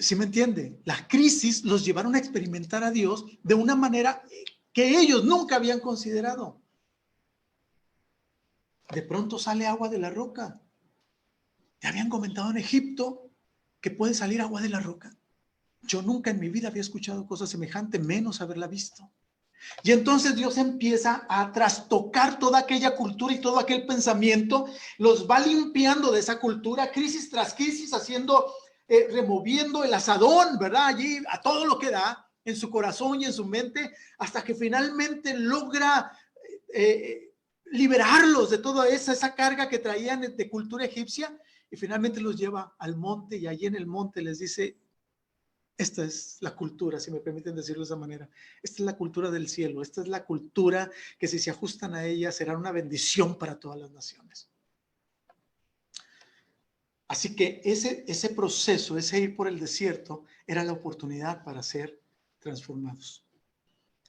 ¿Sí me entiende? La crisis los llevaron a experimentar a Dios de una manera que ellos nunca habían considerado. De pronto sale agua de la roca. ¿Te habían comentado en Egipto que puede salir agua de la roca? Yo nunca en mi vida había escuchado cosas semejantes, menos haberla visto. Y entonces Dios empieza a trastocar toda aquella cultura y todo aquel pensamiento, los va limpiando de esa cultura, crisis tras crisis, removiendo el asadón, ¿verdad? Allí a todo lo que da, en su corazón y en su mente, hasta que finalmente logra liberarlos de toda esa carga que traían de cultura egipcia, y finalmente los lleva al monte, y allí en el monte les dice: esta es la cultura, si me permiten decirlo de esa manera, esta es la cultura del cielo, esta es la cultura que si se ajustan a ella será una bendición para todas las naciones. Así que ese proceso, ese ir por el desierto, era la oportunidad para ser transformados.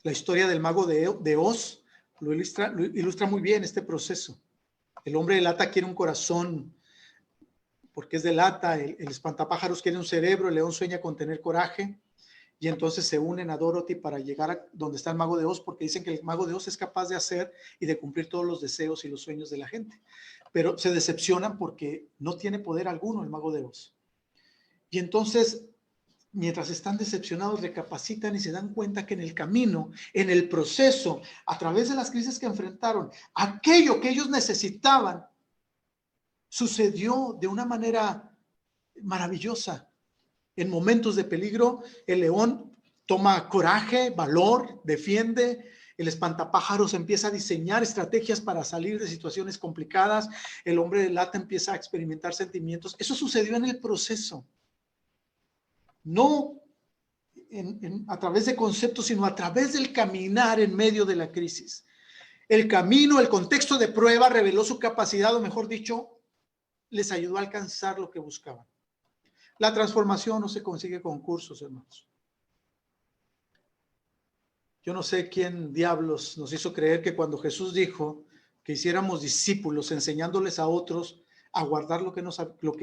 La historia del mago de Oz lo ilustra muy bien este proceso. El hombre de lata quiere un corazón porque es de lata, el espantapájaros quiere un cerebro, el león sueña con tener coraje, y entonces se unen a Dorothy para llegar a donde está el mago de Oz, porque dicen que el mago de Oz es capaz de hacer y de cumplir todos los deseos y los sueños de la gente. Pero se decepcionan porque no tiene poder alguno el mago de Oz. Y entonces, mientras están decepcionados, recapacitan y se dan cuenta que en el camino, en el proceso, a través de las crisis que enfrentaron, aquello que ellos necesitaban sucedió de una manera maravillosa. En momentos de peligro, el león toma coraje, valor, defiende. El espantapájaros empieza a diseñar estrategias para salir de situaciones complicadas. El hombre de lata empieza a experimentar sentimientos. Eso sucedió en el proceso. No a través de conceptos, sino a través del caminar en medio de la crisis. El camino, el contexto de prueba reveló su capacidad, o mejor dicho, les ayudó a alcanzar lo que buscaban. La transformación no se consigue con cursos, hermanos. Yo no sé quién diablos nos hizo creer que cuando Jesús dijo que hiciéramos discípulos enseñándoles a otros a guardar lo que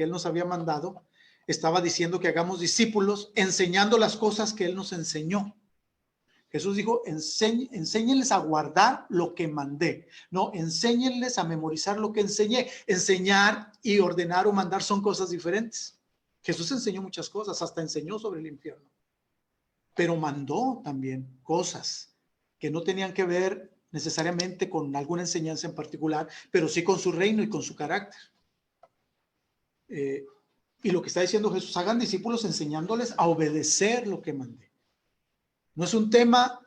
Él nos había mandado, estaba diciendo que hagamos discípulos enseñando las cosas que Él nos enseñó. Jesús dijo: enséñenles a guardar lo que mandé. No, enséñenles a memorizar lo que enseñé. Enseñar y ordenar o mandar son cosas diferentes. Jesús enseñó muchas cosas, hasta enseñó sobre el infierno. Pero mandó también cosas que no tenían que ver necesariamente con alguna enseñanza en particular, pero sí con su reino y con su carácter. Y lo que está diciendo Jesús: hagan discípulos enseñándoles a obedecer lo que mandé. No es un tema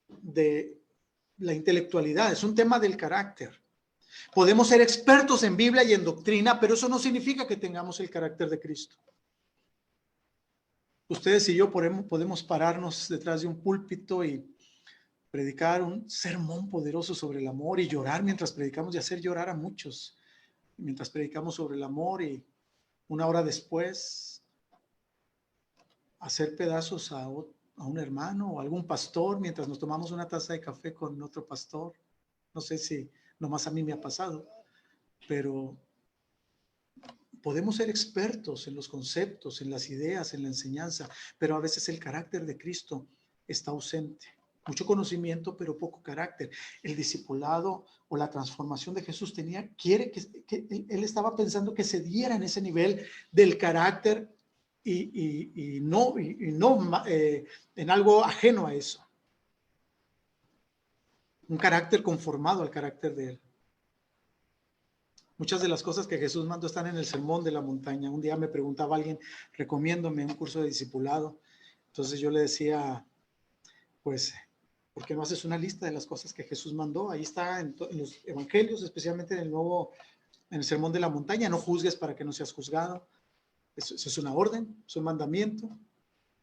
de la intelectualidad, es un tema del carácter. Podemos ser expertos en Biblia y en doctrina, pero eso no significa que tengamos el carácter de Cristo. Ustedes y yo podemos pararnos detrás de un púlpito y predicar un sermón poderoso sobre el amor y llorar mientras predicamos, y hacer llorar a muchos mientras predicamos sobre el amor, y una hora después hacer pedazos a un hermano o a algún pastor mientras nos tomamos una taza de café con otro pastor. No sé si nomás a mí me ha pasado, pero podemos ser expertos en los conceptos, en las ideas, en la enseñanza, pero a veces el carácter de Cristo está ausente. Mucho conocimiento, pero poco carácter. El discipulado o la transformación de Jesús quiere que él estaba pensando que se diera en ese nivel del carácter y no en algo ajeno a eso. Un carácter conformado al carácter de él. Muchas de las cosas que Jesús mandó están en el Sermón de la Montaña. Un día me preguntaba alguien: recomiéndome un curso de discipulado. Entonces yo le decía: pues, ¿por qué no haces una lista de las cosas que Jesús mandó? Ahí está en los evangelios, especialmente en el Sermón de la Montaña. No juzgues para que no seas juzgado. Eso es una orden, es un mandamiento.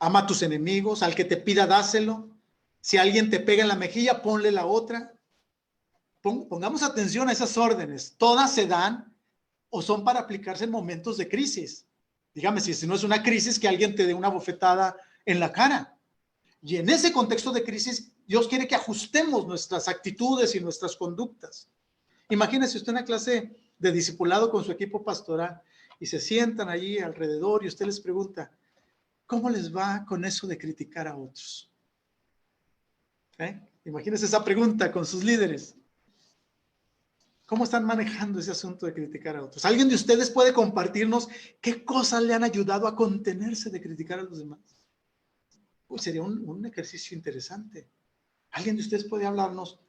Ama a tus enemigos, al que te pida, dáselo. Si alguien te pega en la mejilla, ponle la otra. Pongamos atención a esas órdenes. Todas se dan o son para aplicarse en momentos de crisis. Dígame si no es una crisis que alguien te dé una bofetada en la cara. Y en ese contexto de crisis, Dios quiere que ajustemos nuestras actitudes y nuestras conductas. Imagínese usted una clase de discipulado con su equipo pastoral y se sientan allí alrededor y usted les pregunta: ¿cómo les va con eso de criticar a otros? Imagínese esa pregunta con sus líderes. ¿Cómo están manejando ese asunto de criticar a otros? ¿Alguien de ustedes puede compartirnos qué cosas le han ayudado a contenerse de criticar a los demás? Pues sería un ejercicio interesante. ¿Alguien de ustedes puede hablarnos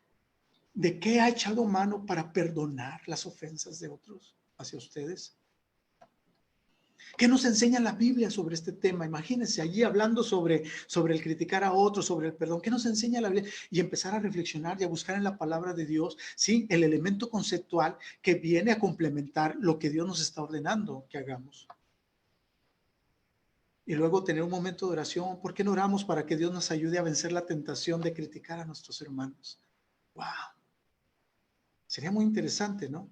de qué ha echado mano para perdonar las ofensas de otros hacia ustedes? ¿Qué nos enseña la Biblia sobre este tema? Imagínense allí hablando sobre el criticar a otros, sobre el perdón. ¿Qué nos enseña la Biblia? Y empezar a reflexionar y a buscar en la palabra de Dios, sí, el elemento conceptual que viene a complementar lo que Dios nos está ordenando que hagamos. Y luego tener un momento de oración. ¿Por qué no oramos para que Dios nos ayude a vencer la tentación de criticar a nuestros hermanos? ¡Wow! Sería muy interesante, ¿no?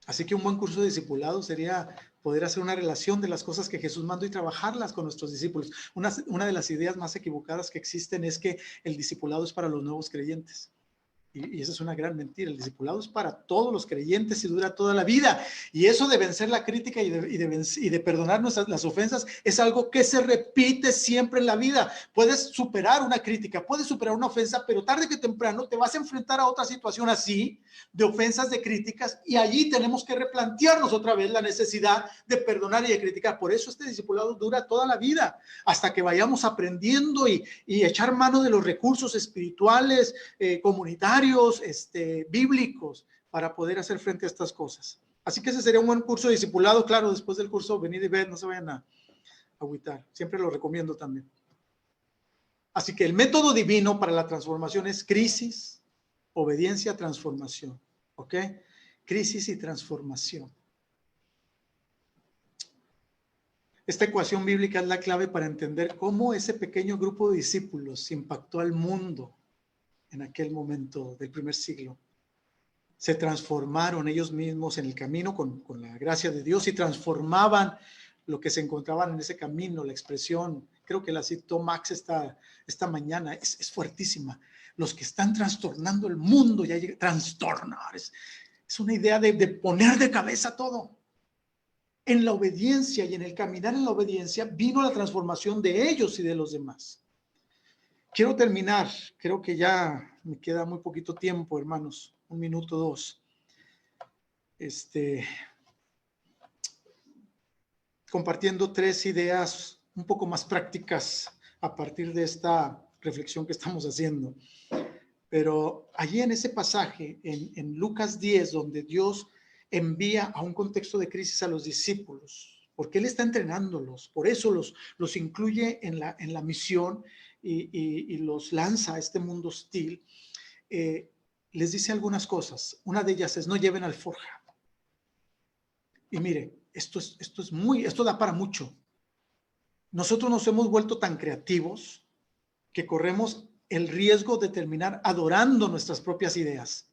Así que un buen curso de discipulado sería poder hacer una relación de las cosas que Jesús mandó y trabajarlas con nuestros discípulos. Una de las ideas más equivocadas que existen es que el discipulado es para los nuevos creyentes. Y esa es una gran mentira. El discipulado es para todos los creyentes y dura toda la vida. Y eso de vencer la crítica y de perdonar las ofensas es algo que se repite siempre en la vida. Puedes superar una crítica, puedes superar una ofensa, pero tarde que temprano te vas a enfrentar a otra situación así, de ofensas, de críticas, y allí tenemos que replantearnos otra vez la necesidad de perdonar y de criticar. Por eso este discipulado dura toda la vida, hasta que vayamos aprendiendo y echar mano de los recursos espirituales, comunitarios, bíblicos, para poder hacer frente a estas cosas. Así que ese sería un buen curso de discipulado. Claro, después del curso, venid y ved, no se vayan a agüitar. Siempre lo recomiendo también. Así que el método divino para la transformación es crisis, obediencia, transformación. ¿Ok? Crisis y transformación. Esta ecuación bíblica es la clave para entender cómo ese pequeño grupo de discípulos impactó al mundo en aquel momento del primer siglo. Se transformaron ellos mismos en el camino con la gracia de Dios y transformaban lo que se encontraban en ese camino. La expresión, creo que la citó Max esta mañana, es fuertísima. Los que están trastornando el mundo, ya llega, trastornar, es una idea de poner de cabeza todo. En la obediencia y en el caminar en la obediencia vino la transformación de ellos y de los demás. Quiero terminar, creo que ya me queda muy poquito tiempo, hermanos, 1 minuto, 2. Compartiendo 3 ideas un poco más prácticas a partir de esta reflexión que estamos haciendo. Pero allí en ese pasaje, en Lucas 10, donde Dios envía a un contexto de crisis a los discípulos, porque Él está entrenándolos, por eso los incluye en la misión y los lanza a este mundo hostil. Les dice algunas cosas. Una de ellas es: no lleven alforja. Y mire, esto da para mucho. Nosotros nos hemos vuelto tan creativos que corremos el riesgo de terminar adorando nuestras propias ideas.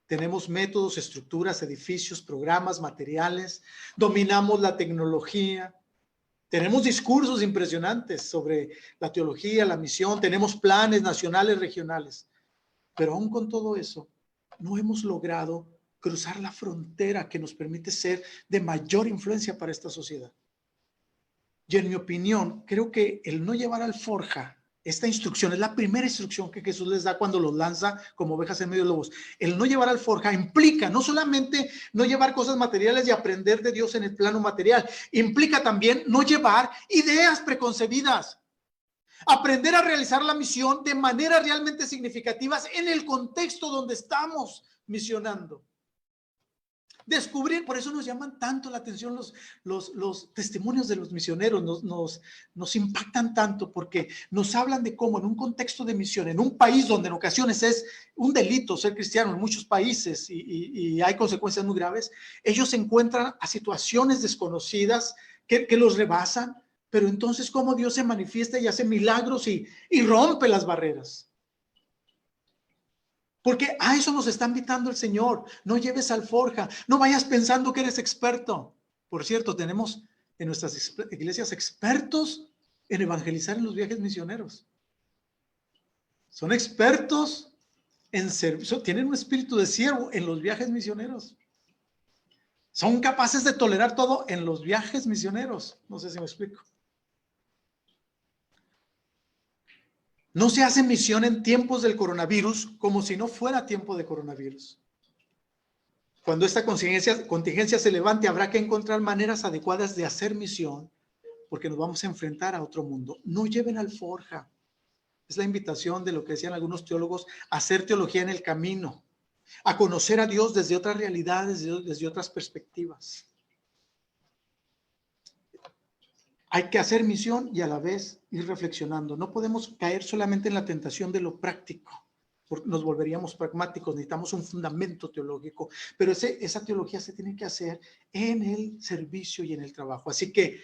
Tenemos métodos, estructuras, edificios, programas, materiales, dominamos la tecnología, tenemos discursos impresionantes sobre la teología, la misión, tenemos planes nacionales, regionales, pero aún con todo eso, no hemos logrado cruzar la frontera que nos permite ser de mayor influencia para esta sociedad. Y en mi opinión, creo que el no llevar alforja, esta instrucción es la primera instrucción que Jesús les da cuando los lanza como ovejas en medio de lobos. El no llevar alforja implica no solamente no llevar cosas materiales y aprender de Dios en el plano material, implica también no llevar ideas preconcebidas. Aprender a realizar la misión de maneras realmente significativas en el contexto donde estamos misionando. Descubrir, por eso nos llaman tanto la atención los testimonios de los misioneros, nos impactan tanto, porque nos hablan de cómo en un contexto de misión, en un país donde en ocasiones es un delito ser cristiano en muchos países y hay consecuencias muy graves, ellos se encuentran a situaciones desconocidas que los rebasan, pero entonces cómo Dios se manifiesta y hace milagros y rompe las barreras. Porque a eso nos está invitando el Señor. No lleves alforja, no vayas pensando que eres experto. Por cierto, tenemos en nuestras iglesias expertos en evangelizar en los viajes misioneros. Son expertos en servicio, tienen un espíritu de siervo en los viajes misioneros. Son capaces de tolerar todo en los viajes misioneros. No sé si me explico. No se hace misión en tiempos del coronavirus como si no fuera tiempo de coronavirus. Cuando esta contingencia se levante, habrá que encontrar maneras adecuadas de hacer misión, porque nos vamos a enfrentar a otro mundo. No lleven alforja. Es la invitación de lo que decían algunos teólogos, a hacer teología en el camino, a conocer a Dios desde otras realidades, desde otras perspectivas. Hay que hacer misión y a la vez ir reflexionando. No podemos caer solamente en la tentación de lo práctico, porque nos volveríamos pragmáticos. Necesitamos un fundamento teológico, pero esa teología se tiene que hacer en el servicio y en el trabajo. Así que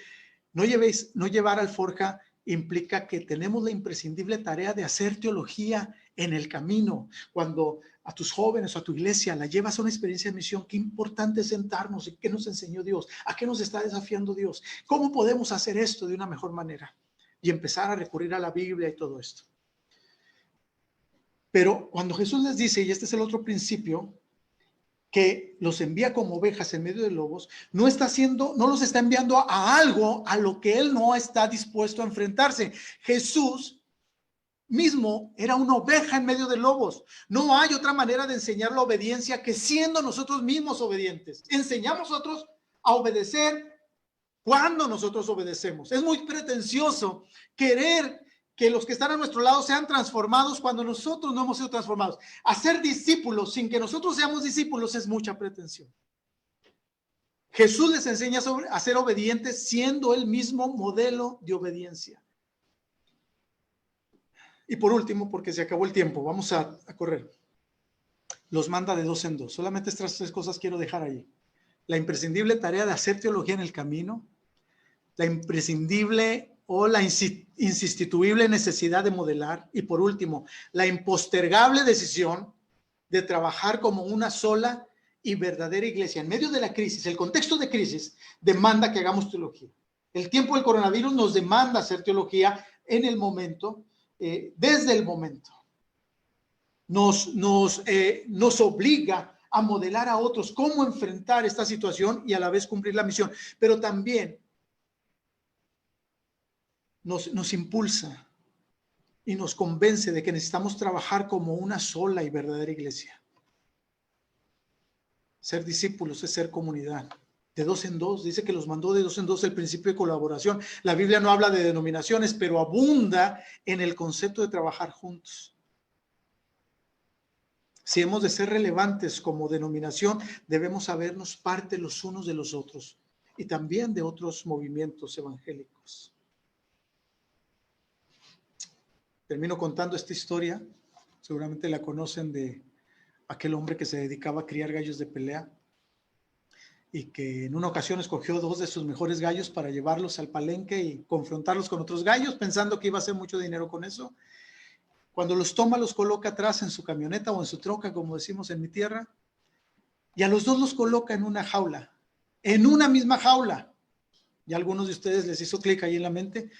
no llevar alforja implica que tenemos la imprescindible tarea de hacer teología en el camino. Cuando a tus jóvenes o a tu iglesia la llevas a una experiencia de misión, qué importante es sentarnos y qué nos enseñó Dios, a qué nos está desafiando Dios, cómo podemos hacer esto de una mejor manera y empezar a recurrir a la Biblia y todo esto. Pero cuando Jesús les dice, y este es el otro principio, que los envía como ovejas en medio de lobos, no los está enviando a algo a lo que él no está dispuesto a enfrentarse. Jesús mismo era una oveja en medio de lobos. No hay otra manera de enseñar la obediencia que siendo nosotros mismos obedientes. Enseñamos a otros a obedecer cuando nosotros obedecemos. Es muy pretencioso querer que los que están a nuestro lado sean transformados cuando nosotros no hemos sido transformados. Hacer discípulos sin que nosotros seamos discípulos es mucha pretensión. Jesús les enseña a ser obedientes siendo él mismo modelo de obediencia. Y por último, porque se acabó el tiempo, vamos a correr. Los manda de 2 en 2. Solamente estas 3 cosas quiero dejar ahí. La imprescindible tarea de hacer teología en el camino, la imprescindible o la insustituible necesidad de modelar, y por último, la impostergable decisión de trabajar como una sola y verdadera iglesia. En medio de la crisis, el contexto de crisis demanda que hagamos teología. El tiempo del coronavirus nos demanda hacer teología en el momento, desde el momento. Nos obliga a modelar a otros cómo enfrentar esta situación y a la vez cumplir la misión, pero también nos impulsa y nos convence de que necesitamos trabajar como una sola y verdadera iglesia. Ser discípulos es ser comunidad. De 2 en 2, dice que los mandó de 2 en 2 el principio de colaboración. La Biblia no habla de denominaciones, pero abunda en el concepto de trabajar juntos. Si hemos de ser relevantes como denominación, debemos sabernos parte los unos de los otros y también de otros movimientos evangélicos. Termino contando esta historia, seguramente la conocen, de aquel hombre que se dedicaba a criar gallos de pelea y que en una ocasión escogió 2 de sus mejores gallos para llevarlos al palenque y confrontarlos con otros gallos, pensando que iba a hacer mucho dinero con eso. Cuando los toma, los coloca atrás en su camioneta o en su troca, como decimos en mi tierra, y a los 2 los coloca en una jaula, en una misma jaula. Y a algunos de ustedes les hizo clic ahí en la mente.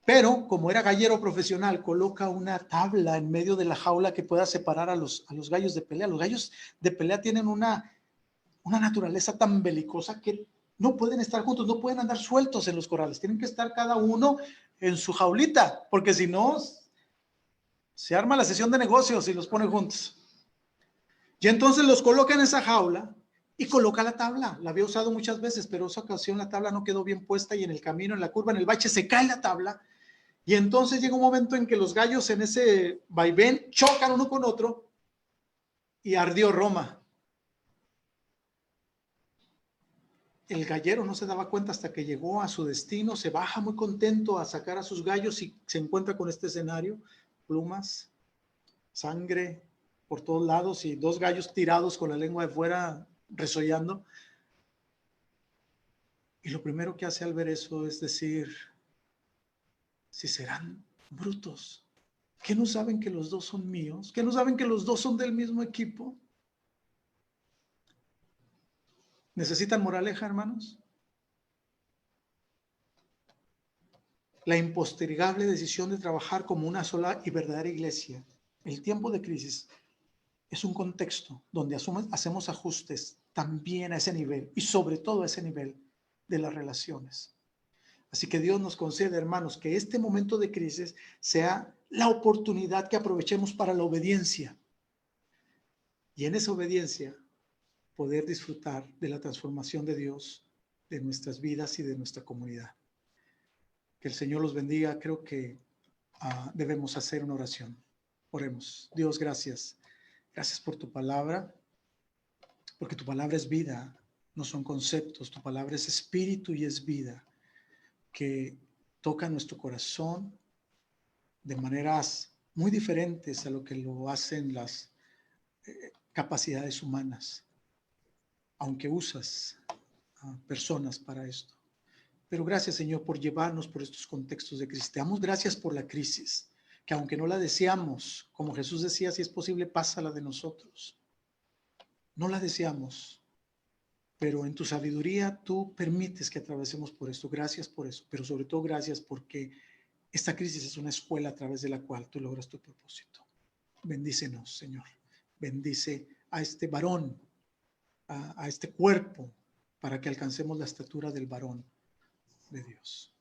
Pero como era gallero profesional, coloca una tabla en medio de la jaula que pueda separar a los gallos de pelea. Los gallos de pelea tienen una naturaleza tan belicosa que no pueden estar juntos, no pueden andar sueltos en los corrales. Tienen que estar cada uno en su jaulita, porque si no, se arma la sesión de negocios y los pone juntos. Y entonces los coloca en esa jaula y coloca la tabla. La había usado muchas veces, pero esa ocasión la tabla no quedó bien puesta y en el camino, en la curva, en el bache, se cae la tabla. Y entonces llega un momento en que los gallos en ese vaivén chocan uno con otro y ardió Roma. El gallero no se daba cuenta hasta que llegó a su destino, se baja muy contento a sacar a sus gallos y se encuentra con este escenario: plumas, sangre por todos lados y 2 gallos tirados con la lengua de fuera resollando. Y lo primero que hace al ver eso es decir: si serán brutos, ¿que no saben que los 2 son míos? ¿Que no saben que los 2 son del mismo equipo? ¿Necesitan moraleja, hermanos? La impostergable decisión de trabajar como una sola y verdadera iglesia. El tiempo de crisis es un contexto donde hacemos ajustes también a ese nivel y sobre todo a ese nivel de las relaciones. Así que Dios nos concede, hermanos, que este momento de crisis sea la oportunidad que aprovechemos para la obediencia. Y en esa obediencia poder disfrutar de la transformación de Dios, de nuestras vidas y de nuestra comunidad. Que el Señor los bendiga. Creo que debemos hacer una oración. Oremos. Dios, gracias. Gracias por tu palabra, porque tu palabra es vida, no son conceptos. Tu palabra es espíritu y es vida. que tocan nuestro corazón de maneras muy diferentes a lo que lo hacen las capacidades humanas, aunque usas a personas para esto. Pero gracias, Señor, por llevarnos por estos contextos de crisis. Te damos gracias por la crisis, que aunque no la deseamos, como Jesús decía, si es posible, pásala de nosotros. No la deseamos, pero en tu sabiduría tú permites que atravesemos por esto. Gracias por eso, pero sobre todo gracias porque esta crisis es una escuela a través de la cual tú logras tu propósito. Bendícenos, Señor. Bendice a este varón, a este cuerpo, para que alcancemos la estatura del varón de Dios.